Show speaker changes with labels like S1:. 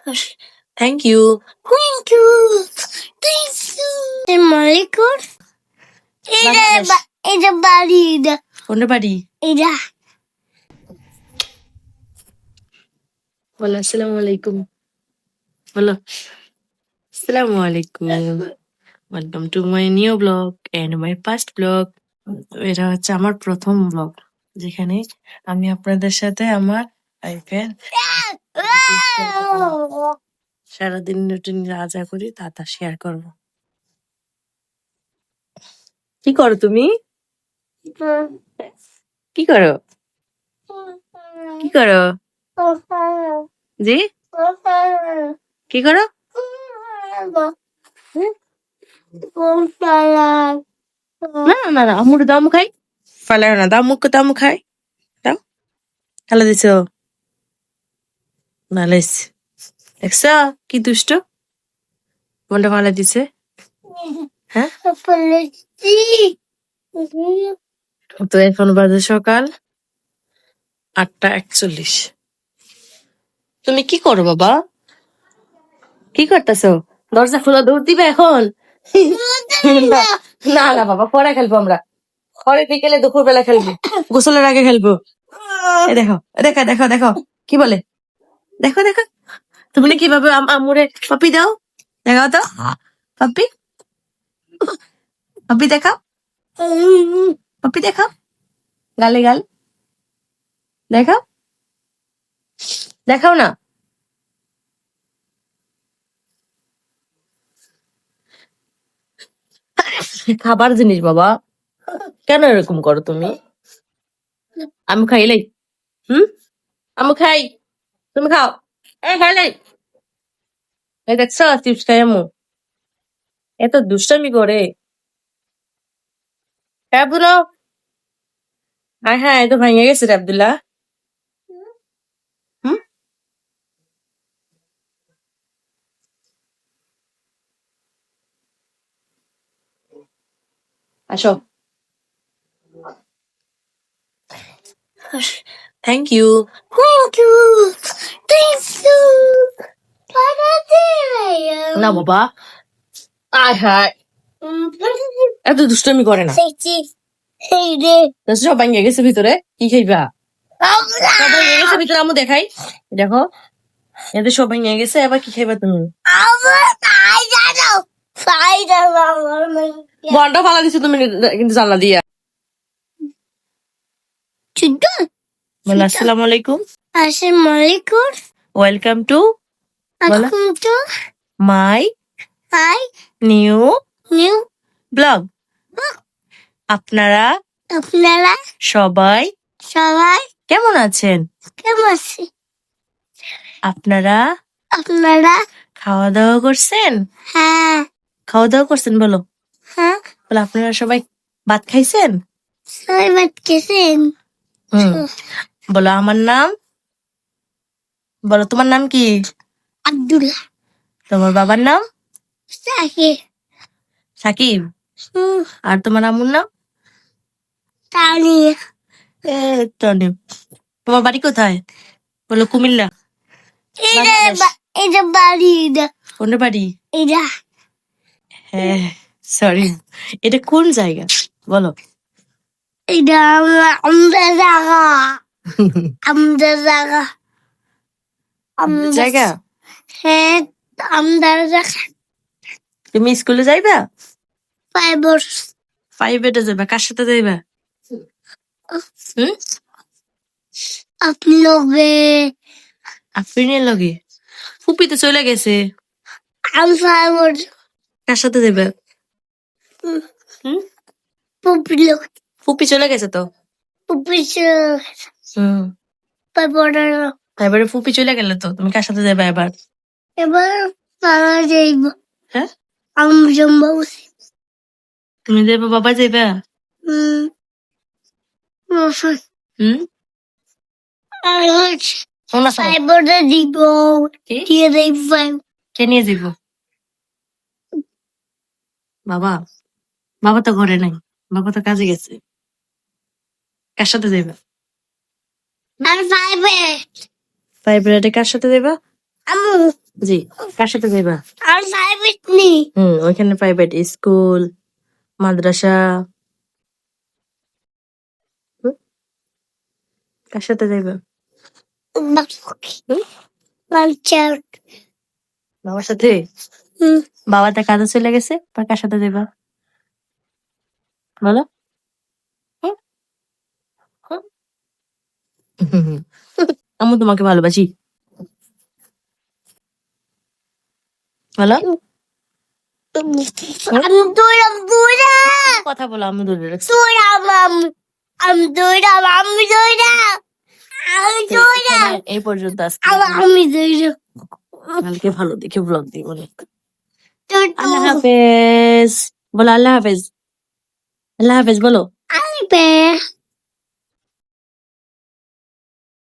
S1: Thank you.
S2: Thank you. Thank you. Assalamualaikum.
S1: Bangladesh.
S2: Ida bari ida.
S1: কোনটা বাড়ি?
S2: Ida.
S1: বলো আসসালামু আলাইকুম। বলো আসসালামু আলাইকুম। Welcome to my new blog and my first blog. এটা হচ্ছে আমার প্রথম ব্লগ, যেখানে আমি আপনাদের সাথে আমার লাইফের সারাদিন রুটিন যা যা করি তা শেয়ার করবো। কি করো তুমি? কি করো? কি করো? জি কি করো? না না না, আমুর দাম খাই। ফালা না, দাম খাই। দাও, খেলা দিছো ভালো হয়েছে। দেখছো কি দুষ্ট, কোনটা ভালো দিছে? হ্যাঁ, তো এখন বাজে সকাল 8:41। তুমি কি করো বাবা? কি করতেছো? দরজা খোলা, দৌড় দিবে এখন? না না বাবা, পরে খেলবো আমরা। পরে বিকেলে দুপুর বেলা খেলবো, গোসলের আগে খেলবো। এ দেখো, দেখো দেখো দেখো কি বলে, দেখো দেখো। তুমি না কিভাবে আমুরে পাপি দাও, দেখাও তো পাপি। পাপি দেখাও, পাপি দেখাও, গালে গাল দেখাও, দেখাও না। খাবার জিনিস বাবা, কেন এরকম করো তুমি? আমি খাইলাই, আমি খাই, তুমি খাও। খাইলাই, এই দেখছো চিপস খাই আমু, এত দুষ্টামি করে। হ্যাঁ আব্দুল্লাহ, হ্যাঁ হ্যাঁ, এত ভেঙে গেছে রে আব্দুল্লাহ। হুম, আসো। Thank you.
S2: Thank you. Thank you.
S1: না বাবা, আয় হায়, এত দুষ্টামি করে না। সব ভেঙে গেছে ভিতরে, কি খাইবা? সব ভেঙে গেছে ভিতরে, আমু দেখাই, দেখো এদের সব ভেঙে গেছে, এবার কি খাইবা তুমি? বন্ডা ফালা দিছো তুমি কিন্তু জানলা দিয়া। বলো আসসালামু আলাইকুম।
S2: Assalamualaikum.
S1: Welcome to
S2: Welcome to
S1: my
S2: my
S1: new
S2: new
S1: blog. আপনারা
S2: আপনারা
S1: সবাই
S2: সবাই
S1: কেমন আছেন?
S2: কেমন আছে?
S1: আপনারা
S2: আপনারা
S1: খাওয়া দাওয়া করছেন?
S2: হ্যাঁ
S1: খাওয়া দাওয়া করছেন বলো।
S2: হ্যাঁ
S1: বলো আপনারা সবাই ভাত খাইছেন?
S2: সবাই ভাত খেয়েছেন?
S1: বলো আমার নাম, বলো তোমার নাম কি?
S2: আব্দুল্লাহ।
S1: তোমার বাবার নাম?
S2: সাকিব।
S1: সাকিব। আর তোমার আম্মুর নাম?
S2: তানিয়া।
S1: টনি। তোমার বাড়ি কোথায়? বলো কুমিল্লা।
S2: এটা বাড়ি এটা
S1: কোনটা বাড়ি?
S2: এটা
S1: হ্যাঁ, সরি, এটা কোন জায়গা বলো?
S2: এটা আমাদের জায়গা। আমাদের জায়গা।
S1: জায়গা?
S2: হ্যাঁ আমাদের জায়গা।
S1: তুমি স্কুলে যাইবা?
S2: 5 বছর।
S1: 5 যাইবা, কার সাথে যাইবা?
S2: আপনি লগে
S1: আফরিনের লগে। ফুপি তো চলে গেছে,
S2: আমি 5 বছর।
S1: কার সাথে যাইবা?
S2: পুপি লোক
S1: ফুপি চলে গেছে তো।
S2: পুপি 5 বছর।
S1: এবারে ফুপি চলে গেলে তো তুমি কার সাথে যাইবা এবার?
S2: এবার তারা যাইব।
S1: হ্যাঁ,
S2: আমি জম্বা
S1: তুমি যাইবা, বাবা যাইবা?
S2: ফাইবারটা দিব। দিয়ে দেই 5।
S1: কে নিয়ে যাব? বাবা, বাবা তো ঘরে নাই, বাবা তো কাজে গেছে। কার সাথে যাইবা?
S2: আর 5
S1: 5 কার সাথে যাইবা?
S2: আমু
S1: জি, কার সাথে যাইবা?
S2: আর প্রাইভেট নেই।
S1: ওইখানে প্রাইভেট স্কুল, মাদ্রাসা। হুম, কার সাথে যাইবা? হুম?
S2: বাচ্চার
S1: বাবার সাথে? বাবা তো কাজে চলে গেছে, আর কার সাথে যাইবা? বলো। হুম? হুম। আম্মু তোমাকে ভালোবাসি। বলো।
S2: আমি দৌড়াম
S1: কথা বলো, আম্মু দূরে রাখছি।
S2: আমি দৌড়াম আমি দৌড়াম
S1: এই পর্যন্ত আজকে।
S2: আমি দৌড়াম
S1: কালকে ভালো দেখে ব্লগ দিব অনেক। আল্লাহ হাফেজ বলো, আল্লাহ হাফেজ। আল্লাহ হাফেজ বলো।
S2: আমি